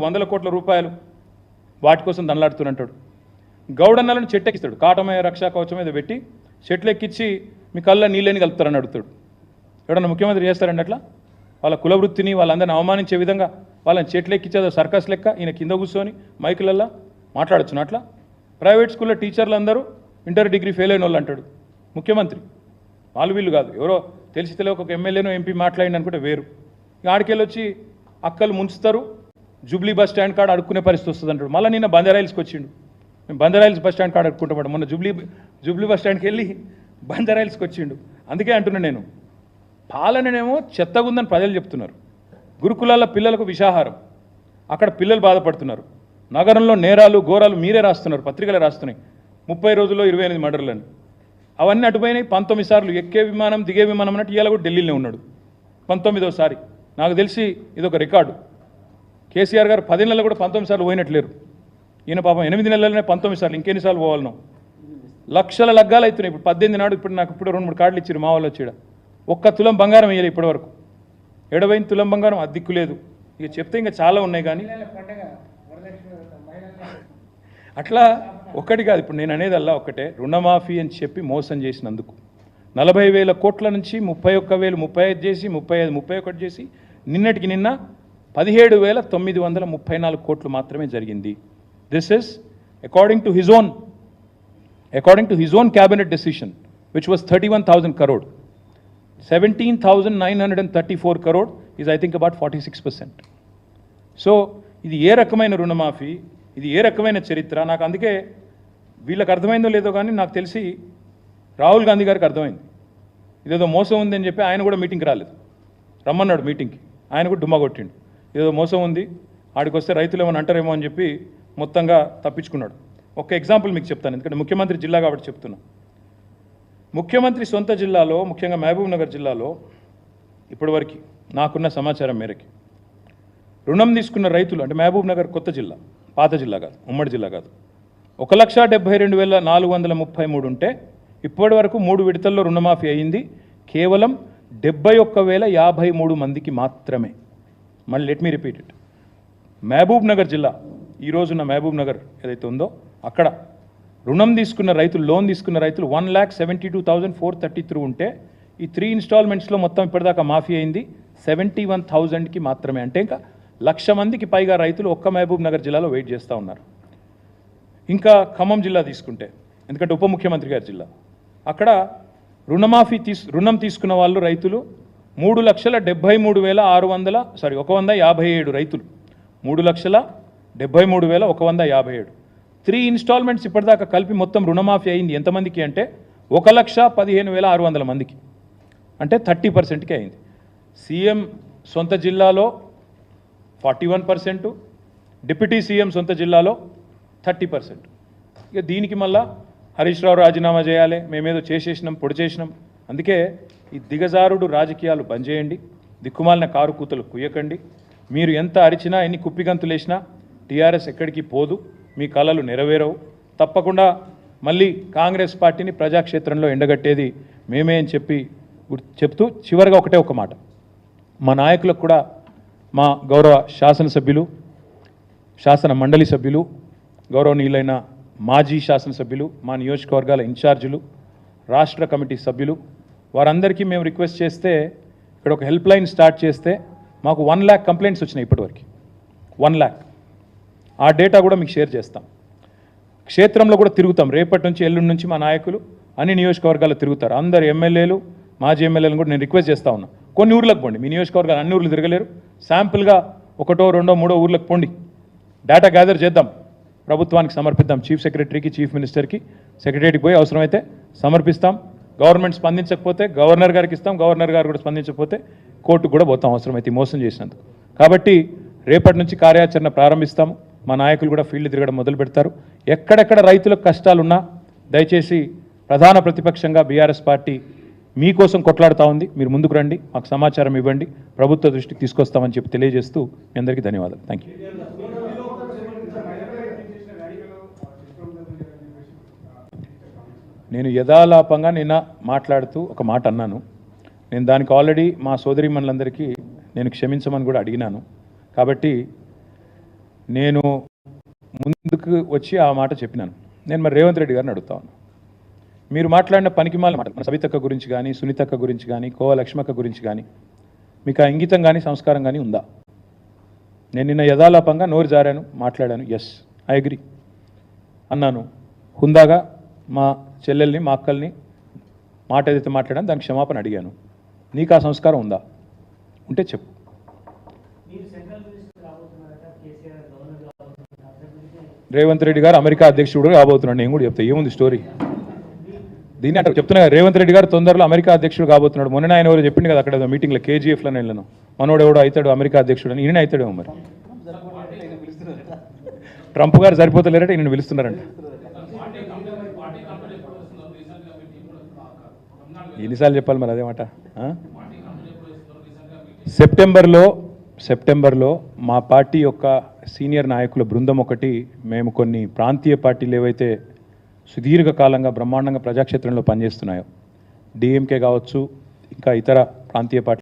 వందల కోట్ల రూపాయలు వాటి కోసం దండలాడుతున్నట్టాడు. గౌడన్నలను చెట్టెక్కిస్తాడు. కాటమయ రక్షా కవచం మీద పెట్టి చెట్లు ఎక్కించి మీ కళ్ళ నీళ్ళని కలుపుతారని అడుగుతాడు. ఎవడన్నా ముఖ్యమంత్రి చేస్తారండి అట్లా? వాళ్ళ కులవృత్తిని వాళ్ళందరిని అవమానించే విధంగా వాళ్ళని చెట్లు ఎక్కించేదో సర్కస్ లెక్క ఈయన కింద కూర్చొని మైకులల్లా మాట్లాడచ్చును. అట్లా ప్రైవేట్ స్కూల్లో టీచర్లు అందరూ ఇంటర్ డిగ్రీ ఫెయిల్ అయిన వాళ్ళు అంటాడు ముఖ్యమంత్రి. వాళ్ళు వీళ్ళు కాదు, ఎవరో తెలిసి తెలియక ఒక ఎమ్మెల్యేనో ఎంపీ మాట్లాడింది అనుకుంటే వేరు. ఆడికెళ్ళి వచ్చి అక్కలు ముంచుతారు, జూబ్లీ బస్ స్టాండ్ కాడ అడుక్కునే పరిస్థితి వస్తుంది అంటాడు. మళ్ళీ నిన్న బంజారాయిల్స్కి వచ్చిండు. మేము బంజారాయిల్స్ బస్ స్టాండ్ కాడ అడుక్కుంటాం. మొన్న జూబ్లీ బస్ స్టాండ్కి వెళ్ళి బంజారాయిల్స్కి వచ్చిండు. అందుకే అంటున్నాను నేను, పాలననేమో చెత్తగుందని ప్రజలు చెప్తున్నారు. గురుకులాల పిల్లలకు విషాహారం, అక్కడ పిల్లలు బాధపడుతున్నారు. నగరంలో నేరాలు ఘోరాలు మీరే రాస్తున్నారు, పత్రికలు రాస్తున్నాయి. 30 రోజుల్లో 28 మర్డర్లని. అవన్నీ అటుపోయినాయి. 19 సార్లు ఎక్కే విమానం దిగే విమానం అన్నట్టు ఇవాళ కూడా ఢిల్లీలో ఉన్నాడు 19వ సారి. నాకు తెలిసి ఇదొక రికార్డు. కేసీఆర్ గారు 10 నెలలు కూడా 19 సార్లు పోయినట్లేరు. ఈయన పాపం 8 నెలలనే 19 సార్లు, ఇంకెన్నిసార్లు పోవాలనో. లక్షల లగ్గాలు అవుతున్నాయి. ఇప్పుడు 18 నాడు ఇప్పుడు నాకు ఇప్పుడు 2-3 కార్డులు ఇచ్చారు మా వాళ్ళు వచ్చాడు. 1 తులం బంగారం వేయాలి ఇప్పటి వరకు. 70 తులం బంగారం అద్దిక్కు లేదు. ఇక చెప్తే ఇంకా చాలా ఉన్నాయి. కానీ అట్లా ఒక్కటి కాదు. ఇప్పుడు నేను అనేదల్లా ఒక్కటే, రుణమాఫీ అని చెప్పి మోసం చేసినందుకు 40,000 కోట్ల నుంచి 31,000, 35 చేసి 35, 31 చేసి నిన్నటికి నిన్న 17,934 కోట్లు మాత్రమే జరిగింది. This is according to his own cabinet decision which was 31,000 crore. 17,934 crore is I think about 46%. So ఇది ఏ రకమైన రుణమాఫీ, ఇది ఏ రకమైన చరిత్ర? నాకు అందుకే వీళ్ళకి అర్థమైందో లేదో కానీ నాకు తెలిసి రాహుల్ గాంధీ గారికి అర్థమైంది. ఇదేదో మోసం ఉందని చెప్పి ఆయన కూడా మీటింగ్కి రాలేదు. రమ్మన్నాడు మీటింగ్కి, ఆయన కూడా డుమ్మా కొట్టిండు. ఏదో మోసం ఉంది, ఆడికి వస్తే రైతులు ఏమైనా అంటారేమో అని చెప్పి మొత్తంగా తప్పించుకున్నాడు. ఒక ఎగ్జాంపుల్ మీకు చెప్తాను, ఎందుకంటే ముఖ్యమంత్రి జిల్లా కాబట్టి చెప్తున్నా. ముఖ్యమంత్రి సొంత జిల్లాలో, ముఖ్యంగా మహబూబ్ నగర్ జిల్లాలో ఇప్పటివరకు నాకున్న సమాచారం మేరకి రుణం తీసుకున్న రైతులు, అంటే మహబూబ్ నగర్ కొత్త జిల్లా, పాత జిల్లా కాదు, ఉమ్మడి జిల్లా కాదు, 1,72,433 ఉంటే ఇప్పటి వరకు 3 విడతల్లో రుణమాఫీ అయ్యింది కేవలం 71,053 మందికి మాత్రమే. మళ్ళీ let me repeat it. Mahabubnagar జిల్లా, ఈరోజున్న మహబూబ్ నగర్ ఏదైతే ఉందో అక్కడ రుణం తీసుకున్న రైతులు, లోన్ తీసుకున్న రైతులు 1,72,433 ఉంటే ఈ 3 ఇన్స్టాల్మెంట్స్లో మొత్తం ఇప్పటిదాకా మాఫీ అయింది 71,000కి మాత్రమే. అంటే ఇంకా 1,00,000 మందికి పైగా రైతులు ఒక్క మహబూబ్ నగర్ జిల్లాలో వెయిట్ చేస్తూ ఉన్నారు. ఇంకా ఖమ్మం జిల్లా తీసుకుంటే, ఎందుకంటే ఉప ముఖ్యమంత్రి గారి జిల్లా, అక్కడ రుణం తీసుకున్న వాళ్ళు రైతులు 157 రైతులు, 3,73,157. 3 ఇన్స్టాల్మెంట్స్ ఇప్పటిదాకా కలిపి మొత్తం రుణమాఫీ అయింది ఎంతమందికి అంటే 1,15,600 మందికి, అంటే 30%కి అయింది. సీఎం సొంత జిల్లాలో 41%, డిప్యూటీ సీఎం సొంత జిల్లాలో 30%. ఇక దీనికి మళ్ళా హరీష్ రావు రాజీనామా చేయాలి, మేమేదో చేసేసినాం, పొడి చేసినాం. అందుకే ఈ దిగజారుడు రాజకీయాలు బంద్ చేయండి, దిక్కుమాలిన కారు కూతలు కుయ్యకండి. మీరు ఎంత అరిచినా, ఎన్ని కుప్పిగంతులు వేసినా టీఆర్ఎస్ ఎక్కడికి పోదు, మీ కళలు నెరవేరవు. తప్పకుండా మళ్ళీ కాంగ్రెస్ పార్టీని ప్రజాక్షేత్రంలో ఎండగట్టేది మేమే అని చెప్తూ చివరిగా ఒకటే ఒక మాట, మా నాయకులకు కూడా, మా గౌరవ శాసనసభ్యులు, శాసన మండలి సభ్యులు, గౌరవనీయులైన మాజీ శాసనసభ్యులు, మా నియోజకవర్గాల ఇన్ఛార్జీలు, రాష్ట్ర కమిటీ సభ్యులు, వారందరికీ మేము రిక్వెస్ట్ చేస్తే ఇక్కడ ఒక హెల్ప్ లైన్ స్టార్ట్ చేస్తే మాకు 1 lakh కంప్లైంట్స్ వచ్చినాయి ఇప్పటివరకు. 1 lakh. ఆ డేటా కూడా మీకు షేర్ చేస్తాం. క్షేత్రంలో కూడా తిరుగుతాం. రేపటి నుంచి, ఎల్లుండి నుంచి మా నాయకులు అన్ని నియోజకవర్గాల్లో తిరుగుతారు. అందరు ఎమ్మెల్యేలు, మాజీ ఎమ్మెల్యేలను కూడా నేను రిక్వెస్ట్ చేస్తూ ఉన్నా, కొన్ని ఊర్లకు పోండి. మీ నియోజకవర్గాలు అన్ని ఊర్లు తిరగలేరు, శాంపుల్గా 1, 2, 3 ఊర్లకు పోండి. డేటా గ్యాదర్ చేద్దాం, ప్రభుత్వానికి సమర్పిద్దాం. చీఫ్ సెక్రటరీకి, చీఫ్ మినిస్టర్కి, సెక్రటరీకి పోయి అవసరమైతే సమర్పిస్తాం. గవర్నమెంట్ స్పందించకపోతే గవర్నర్ గారికి ఇస్తాం, గవర్నర్ గారు కూడా స్పందించకపోతే కోర్టుకు కూడా పోతాం అవసరమైతే మోసం చేసినందుకు. కాబట్టి రేపటి నుంచి కార్యాచరణ ప్రారంభిస్తాం. మా నాయకులు కూడా ఫీల్డ్ తిరగడం మొదలు పెడతారు. ఎక్కడెక్కడ రైతులకు కష్టాలున్నా దయచేసి ప్రధాన ప్రతిపక్షంగా బీఆర్ఎస్ పార్టీ మీకోసం కొట్లాడుతూ ఉంది. మీరు ముందుకు రండి, మాకు సమాచారం ఇవ్వండి, ప్రభుత్వ దృష్టికి తీసుకొస్తామని చెప్పి తెలియజేస్తూ మీ అందరికీ ధన్యవాదాలు. Thank you. నేను యథాలాపంగా నిన్న మాట్లాడుతూ ఒక మాట అన్నాను. నేను దానికి ఆల్రెడీ మా సోదరీమణులందరికీ నేను క్షమించమని కూడా అడిగినాను. కాబట్టి నేను ముందుకు వచ్చి ఆ మాట చెప్పినాను. నేను మరి రేవంత్ రెడ్డి గారిని అడుగుతా ఉన్నాను, మీరు మాట్లాడిన పనికిమాల మాట మన సవితక్క గురించి కానీ, సునీతక్క గురించి కానీ, కోవ లక్ష్మక్క గురించి కానీ మీకు ఆ ఇంగితం కానీ సంస్కారం కానీ ఉందా? నేను నిన్న యథాలాపంగా నోరు జారాను, మాట్లాడాను. ఎస్, ఐ అగ్రి అన్నాను. హుందాగా మా చెల్లెల్ని, మా అక్కల్ని మాట ఏదైతే మాట్లాడాను దానికి క్షమాపణ అడిగాను. నీకు ఆ సంస్కారం ఉందా? ఉంటే చెప్పు. రేవంత్ రెడ్డి గారు అమెరికా అధ్యక్షుడు కాబోతున్నాడు. నేను కూడా చెప్తా, ఏముంది స్టోరీ దీన్ని అంటే చెప్తున్నా. రేవంత్ రెడ్డి గారు తొందరలో అమెరికా అధ్యక్షుడు కాబోతున్నాడు. మొన్న ఆయన ఎవరు చెప్పింది కదా అక్కడ మీటింగ్లో, కేజీఎఫ్లో వెళ్ళను, మనోడు ఎవడో అవుతాడు అమెరికా అధ్యక్షుడు అని. ఈయన అవుతాడేమో మరి. ట్రంప్ గారు సరిపోతలేరట, ఈయన పిలుస్తున్నారంట. ఎన్నిసార్లు చెప్పాలి మరి అదేమాట? సెప్టెంబర్లో మా పార్టీ యొక్క సీనియర్ నాయకుల బృందం ఒకటి, మేము కొన్ని ప్రాంతీయ పార్టీలు ఏవైతే సుదీర్ఘకాలంగా బ్రహ్మాండంగా ప్రజాక్షేత్రంలో పనిచేస్తున్నాయో, డిఎంకే కావచ్చు, ఇంకా ఇతర ప్రాంతీయ పార్టీ